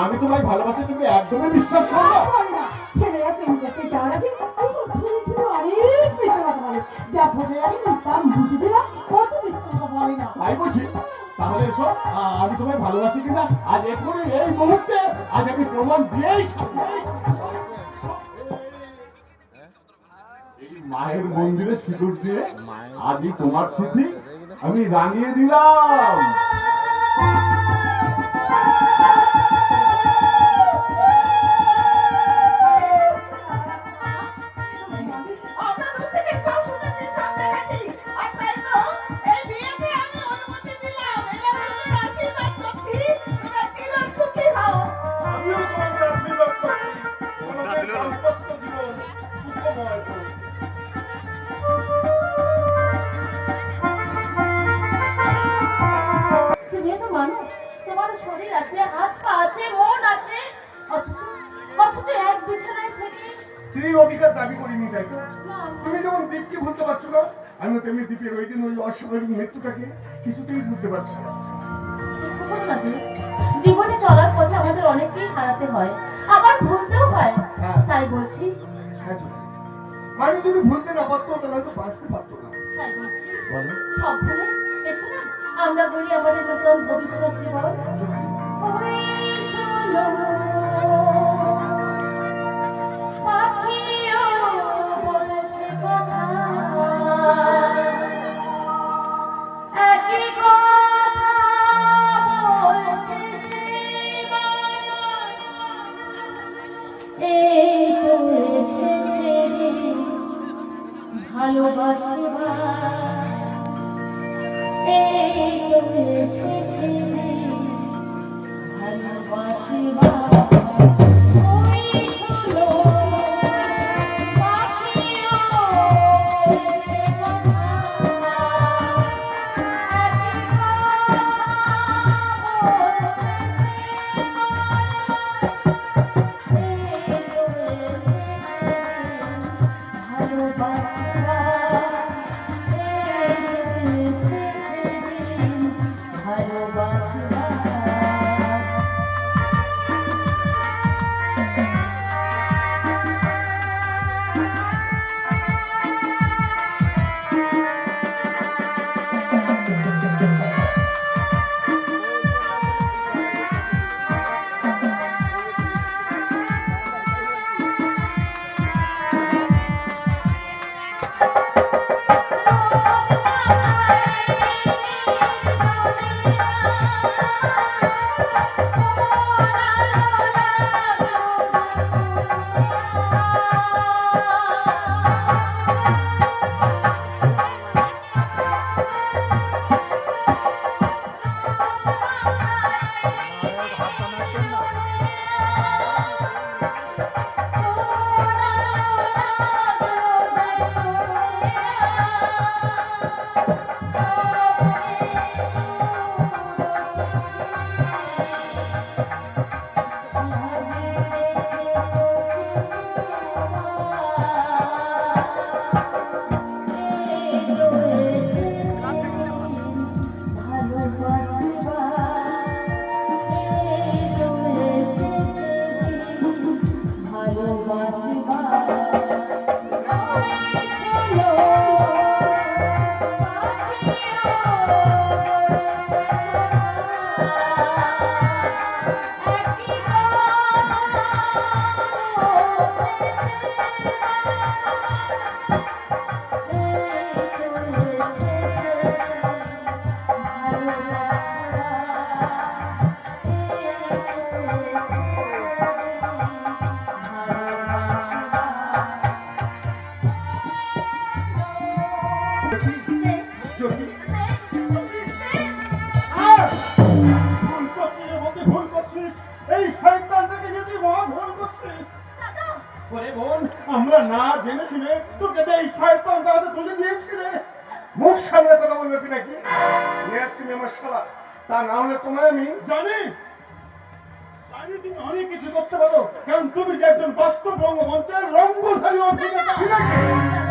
আমি তোমায় ভালোবাসি, তুমি একদমই বিশ্বাস করো না। ছেলেরা প্রেম করতে যাওয়ার আগে অনেক মিথ্যা কথা বলে, যা ভোটের আগে দাম বুঝে দিলাম কত মিথ্যা কথা বলে না। তাই বলছি, তাহলে এসো, আমি তোমায় ভালোবাসি কিনা আজ এখনই এই মুহূর্তে আজ আমি প্রমাণ দিয়েই ছাড়ব। এই মায়ের মন্দিরে সিঁদুর দিয়ে আজই তোমার স্মৃতি আমি রাঙিয়ে দিলাম। তুমিও তো মানুষ, তোমার শরীর আছে, হাত পা আছে, মন আছে, অথচ এক বিছানায় থেকে স্ত্রীর অধিকার দাবি করিনি, তাই তো? তুমি যেমন দীপকে ভুলতে পারছো না, আমিও তেমনি দীপের ওই দিন ওই অস্বাভাবিক মৃত্যুটাকে কিছুতেই ভুলতে পারছি না। জীবনে চলার পথে আমাদের অনেককেই হারাতে হয়, আবার ভুলতেও হয়। তাই বলছি, মানে যদি ভুলতে না পারতো তাহলে হয়তো বাঁচতে পারতো না। তাই বলছি সব ভুলে এসো না, আমরা বলি আমাদের নতুন ভবিষ্যৎ জীবন। ওই শোনো পাখিও বলেছে কথা, একই কথা বলছে এই তো এসেছে ভালোবাসবার, এই তো এসেছে ভালোবাসবার। ওই শোনো পাখিও বলছে কথা, একই কথা বলছে এই তো এসেছে ভালোবাসবার, এই তো এসেছে ভালোবাসবার। আমরা না জেনে শুনে তোকে এই শয়তান দাদা তুলে দিয়েছি রে। মুখ সামনে কথা বলবে পিনাকি। নেহাত তুমি আমার শালা, তা না হলে তোমায় আমি জানি জানি তুমি অনেক কিছু করতে পারো, কারণ তুমি যে একজন বাস্তব রঙ্গমঞ্চের রঙ্গধারী অভিনেতা। পিনাকি